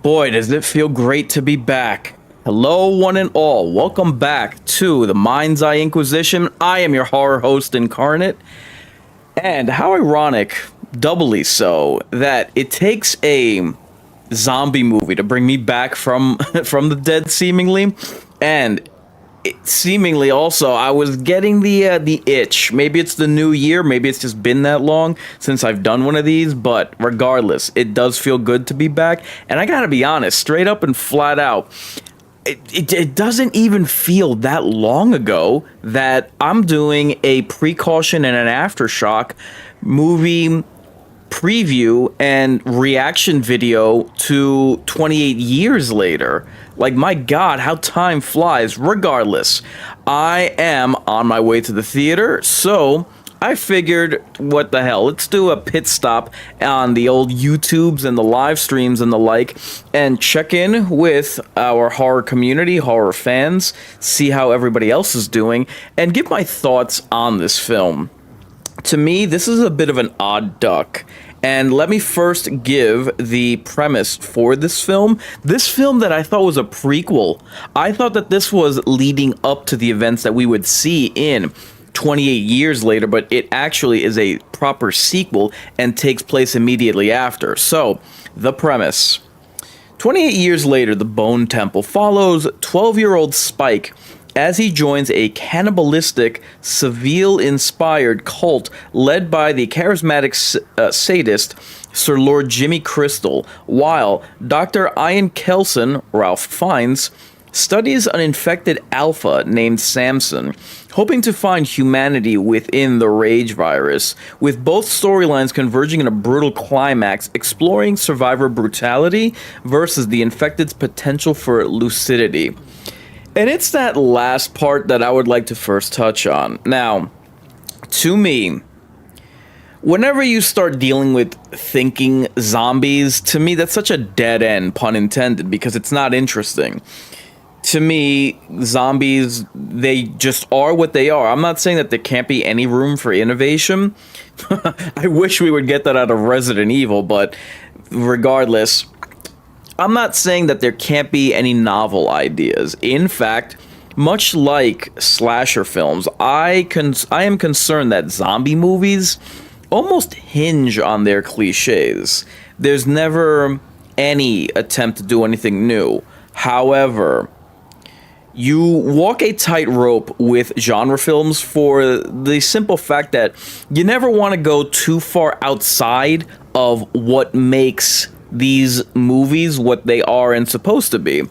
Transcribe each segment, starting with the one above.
Boy, does it feel great to be back. Hello, one and all. Welcome back to the Mind's Eye Inquisition. I am your horror host, Inkarnate. And how ironic, doubly so, that it takes a zombie movie to bring me back from from the dead, seemingly. And seemingly also, I was getting the itch. Maybe it's the new year. Maybe it's just been that long since I've done one of these. But regardless, it does feel good to be back. And I gotta be honest, straight up and flat out, it doesn't even feel that long ago that I'm doing a PreCaution and an Aftershock movie preview and reaction video to 28 years later. Like, my God, how time flies. Regardless, I am on my way to the theater, so I figured, what the hell, let's do a pit stop on the old YouTubes and the live streams and the like, and check in with our horror community, horror fans, see how everybody else is doing, and give my thoughts on this film. To me, this is a bit of an odd duck. And let me first give the premise for this film. This film that I thought was a prequel. I thought that this was leading up to the events that we would see in 28 years later, but it actually is a proper sequel and takes place immediately after. So, the premise. 28 years later, the Bone Temple follows 12-year-old Spike as he joins a cannibalistic, Seville-inspired cult led by the charismatic sadist Sir Lord Jimmy Crystal, while Dr. Ian Kelson, Ralph Fiennes, studies an infected alpha named Samson, hoping to find humanity within the rage virus, with both storylines converging in a brutal climax exploring survivor brutality versus the infected's potential for lucidity. And it's that last part that I would like to first touch on. Now, to me, whenever you start dealing with thinking zombies, to me that's such a dead end, pun intended, because it's not interesting. To me, zombies, they just are what they are. I'm not saying that there can't be any room for innovation. I wish we would get that out of Resident Evil, but regardless, I'm not saying that there can't be any novel ideas. In fact, much like slasher films, I am concerned that zombie movies almost hinge on their cliches. There's never any attempt to do anything new. However, you walk a tightrope with genre films for the simple fact that you never want to go too far outside of what makes these movies what they are and supposed to be.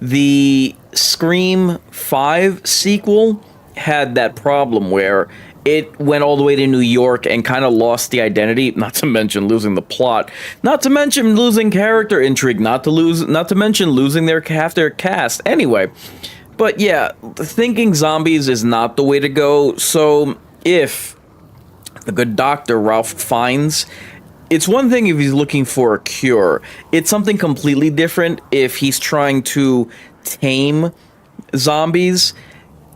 The Scream 5 sequel had that problem where it went all the way to New York and kind of lost the identity, not to mention losing the plot, not to mention losing character intrigue, not to mention losing half their cast. Anyway, but yeah, thinking zombies is not the way to go. So if the good doctor Ralph Fiennes, it's one thing if he's looking for a cure. It's something completely different if he's trying to tame zombies.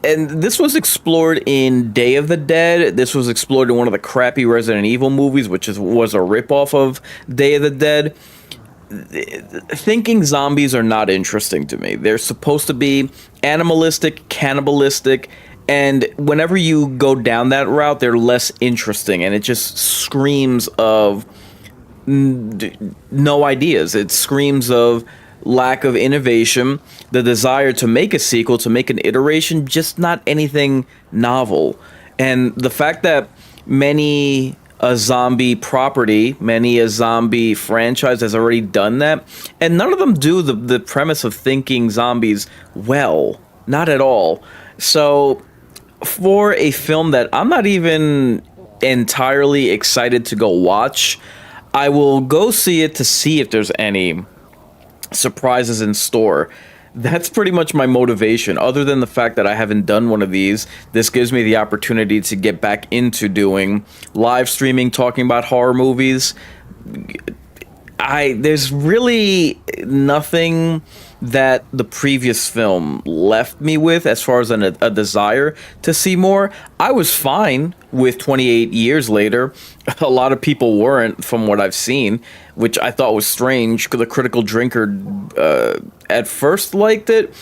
And this was explored in Day of the Dead. This was explored in one of the crappy Resident Evil movies, which was a ripoff of Day of the Dead. Thinking zombies are not interesting to me. They're supposed to be animalistic, cannibalistic, and whenever you go down that route, they're less interesting, and it just screams of no ideas. It screams of lack of innovation, the desire to make a sequel, to make an iteration, just not anything novel. And the fact that many a zombie property, many a zombie franchise has already done that, and none of them do the premise of thinking zombies well. Not at all. So, for a film that I'm not even entirely excited to go watch, I will go see it to see if there's any surprises in store. That's pretty much my motivation. Other than the fact that I haven't done one of these, this gives me the opportunity to get back into doing live streaming, talking about horror movies. I there's really nothing that the previous film left me with as far as a desire to see more. I was fine with 28 years later. A lot of people weren't, from what I've seen, which I thought was strange because the critical drinker at first liked it,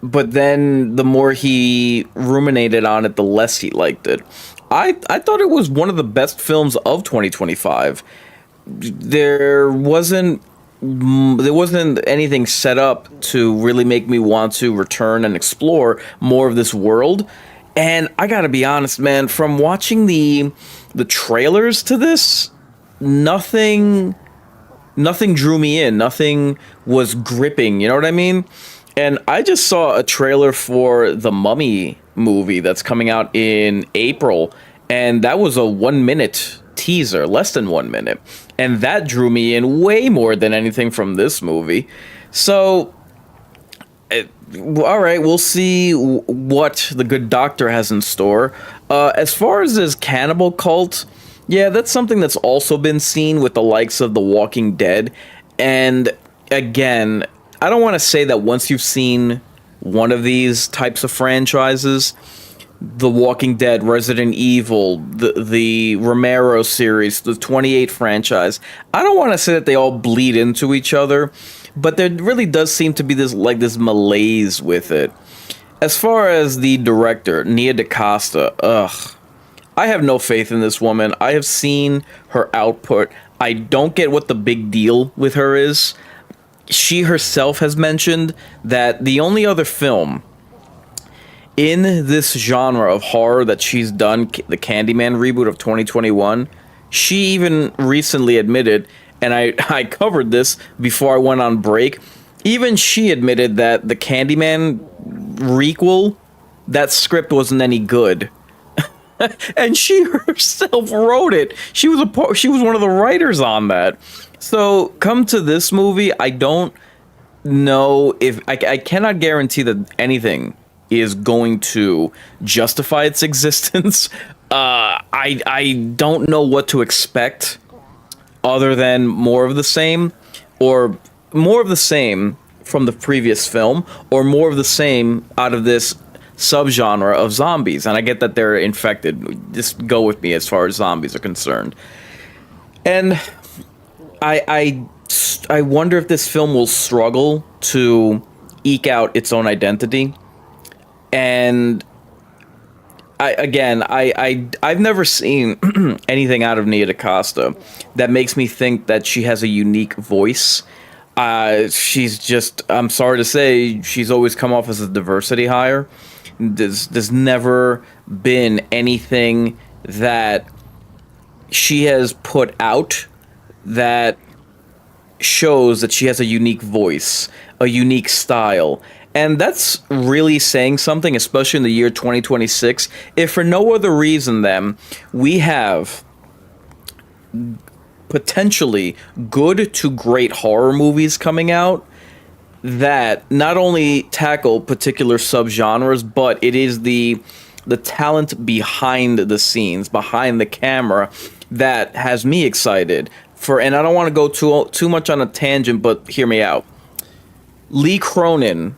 but then the more he ruminated on it, the less he liked it. I thought it was one of the best films of 2025. There wasn't anything set up to really make me want to return and explore more of this world. And I gotta be honest, man, from watching the trailers to this, nothing drew me in. Nothing was gripping, you know what I mean? And I just saw a trailer for the Mummy movie that's coming out in April, and that was a 1 minute teaser, less than 1 minute. And that drew me in way more than anything from this movie. So, all right, we'll see what the good doctor has in store. As far as this cannibal cult, yeah, that's something that's also been seen with the likes of The Walking Dead. And again, I don't want to say that once you've seen one of these types of franchises, The Walking Dead, Resident Evil, the Romero series, the 28 franchise, I don't want to say that they all bleed into each other, but there really does seem to be this malaise with it. As far as the director, Nia DaCosta, I have no faith in this woman. I have seen her output. I don't get what the big deal with her is. She herself has mentioned that the only other film in this genre of horror that she's done, the Candyman reboot of 2021, she even recently admitted, and I covered this before I went on break, even she admitted that the Candyman requel, that script wasn't any good. And she herself wrote it. She was one of the writers on that. So come to this movie, I don't know if I cannot guarantee that anything is going to justify its existence. I don't know what to expect other than more of the same, or more of the same from the previous film, or more of the same out of this subgenre of zombies. And I get that they're infected. Just go with me as far as zombies are concerned. And I wonder if this film will struggle to eke out its own identity. And I've never seen anything out of Nia DaCosta that makes me think that she has a unique voice. She's just, I'm sorry to say, she's always come off as a diversity hire. There's never been anything that she has put out that shows that she has a unique voice, a unique style. And that's really saying something, especially in the year 2026. If for no other reason than we have potentially good to great horror movies coming out that not only tackle particular subgenres, but it is the talent behind the scenes, behind the camera, that has me excited. And I don't want to go too much on a tangent, but hear me out. Lee Cronin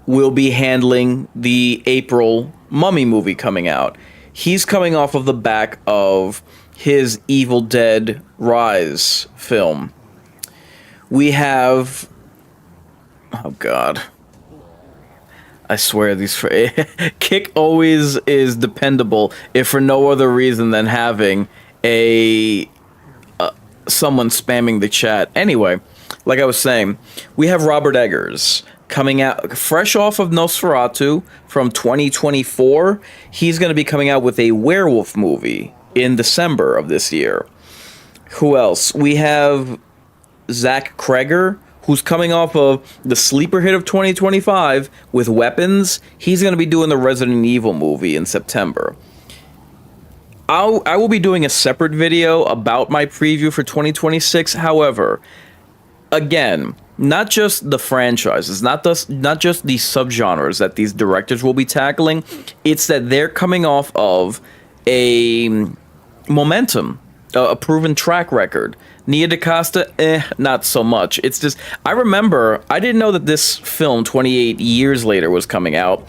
will be handling the April Mummy movie coming out. He's coming off of the back of his Evil Dead Rise film. We have... Oh, God. I swear these... Kick always is dependable, if for no other reason than having someone spamming the chat. Anyway, like I was saying, we have Robert Eggers coming out fresh off of Nosferatu from 2024. He's going to be coming out with a werewolf movie in December of this year. Who else? We have Zach Kreger, who's coming off of the sleeper hit of 2025 with Weapons. He's going to be doing the Resident Evil movie in September. I will be doing a separate video about my preview for 2026. However, again, not just the franchises, not just the subgenres that these directors will be tackling. It's that they're coming off of a momentum, a proven track record. Nia DaCosta, not so much. It's just I remember I didn't know that this film 28 years later was coming out.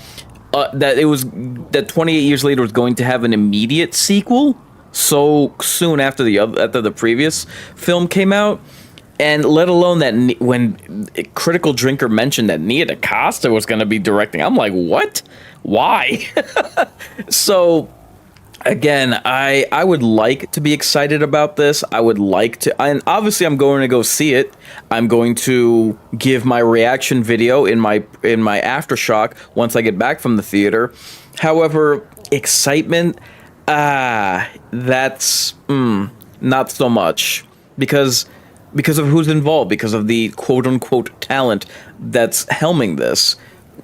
That 28 years later was going to have an immediate sequel so soon after the previous film came out, and let alone that when Critical Drinker mentioned that Nia DaCosta was going to be directing, I'm like, what? Why? So again, I would like to be excited about this. I would like to, and obviously I'm going to go see it. I'm going to give my reaction video in my aftershock once I get back from the theater. However, excitement, that's not so much because of who's involved, because of the quote unquote talent that's helming this.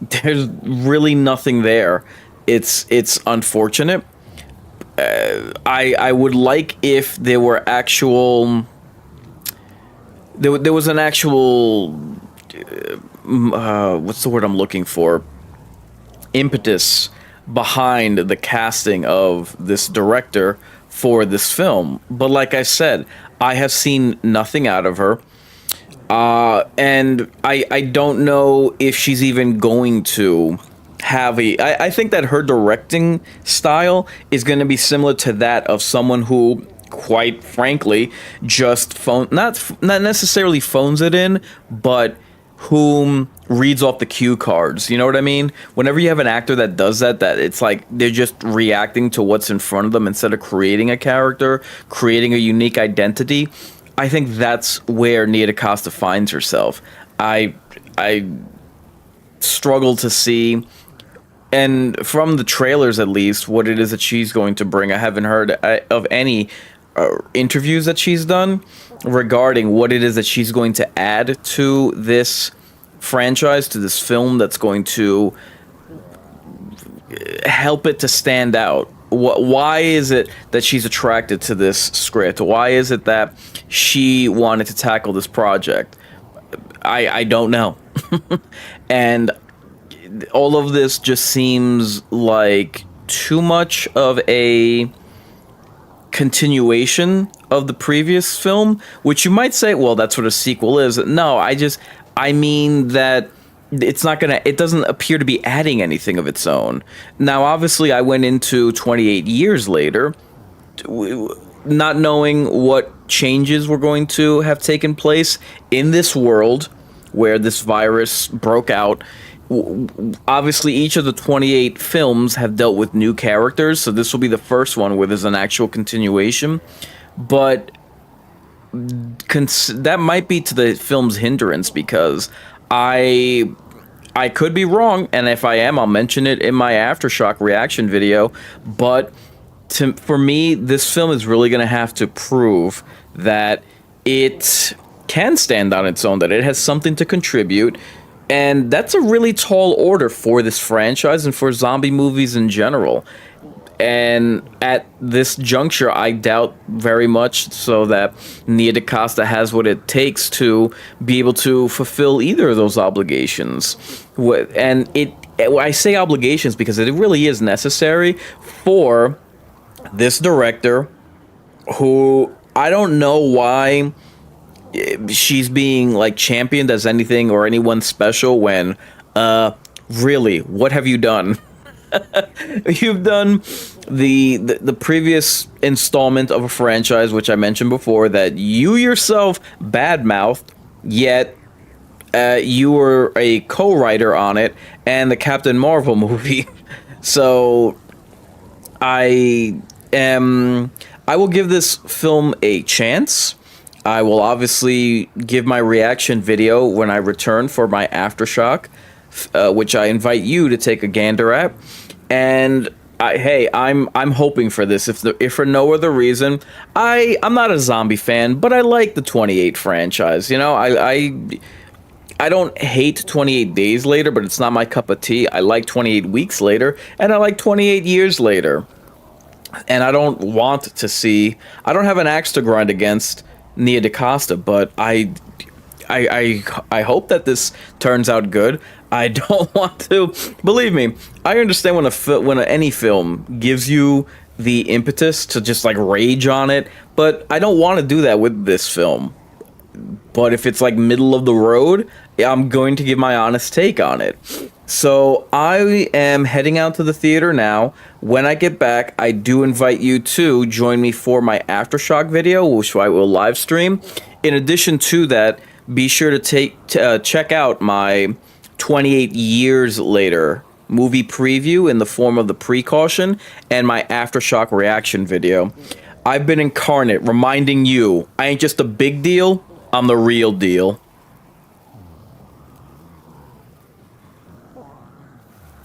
There's really nothing there. It's unfortunate. I would like if there were actual there was an actual what's the word I'm looking for, impetus behind the casting of this director for this film. But like I said, I have seen nothing out of her, and I don't know if she's even going to have I think that her directing style is going to be similar to that of someone who, quite frankly, just not necessarily phones it in, but whom reads off the cue cards. You know what I mean? Whenever you have an actor that does that it's like they're just reacting to what's in front of them instead of creating a character, creating a unique identity. I think that's where Nia DaCosta finds herself. I struggle to see, and from the trailers at least, what it is that she's going to bring. I haven't heard of any interviews that she's done regarding what it is that she's going to add to this franchise, to this film, that's going to help it to stand out. Why is it that she's attracted to this script? Why is it that she wanted to tackle this project? I don't know. And all of this just seems like too much of a continuation of the previous film, which you might say, well, that's what a sequel is. No, I mean that it doesn't appear to be adding anything of its own. Now, obviously, I went into 28 years later, not knowing what changes were going to have taken place in this world where this virus broke out. Obviously, each of the 28 films have dealt with new characters, so this will be the first one where there's an actual continuation. But that might be to the film's hindrance, because I could be wrong, and if I am, I'll mention it in my Aftershock reaction video. But for me, this film is really going to have to prove that it can stand on its own, that it has something to contribute. And that's a really tall order for this franchise and for zombie movies in general. And at this juncture, I doubt very much so that Nia DaCosta has what it takes to be able to fulfill either of those obligations. And I say obligations because it really is necessary for this director, who I don't know why she's being like championed as anything or anyone special when really, what have you done? You've done the previous installment of a franchise, which I mentioned before, that you yourself badmouthed, yet you were a co-writer on it, and the Captain Marvel movie. So I will give this film a chance. I will obviously give my reaction video when I return for my Aftershock, which I invite you to take a gander at. And I'm hoping for this. If for no other reason, I'm not a zombie fan, but I like the 28 franchise. You know, I don't hate 28 Days Later, but it's not my cup of tea. I like 28 Weeks Later, and I like 28 Years Later. And I don't want to see. I don't have an axe to grind against Nia DaCosta, but I hope that this turns out good. I don't want to, believe me, I understand when any film gives you the impetus to just like rage on it, but I don't want to do that with this film. But if it's like middle of the road, I'm going to give my honest take on it. So I am heading out to the theater now. When I get back, I do invite you to join me for my Aftershock video, which I will live stream. In addition to that, be sure to check out my 28 years later movie preview in the form of the PreCaution and my Aftershock reaction video. I've been Inkarnate, reminding you, I ain't just a big deal, I'm the real deal.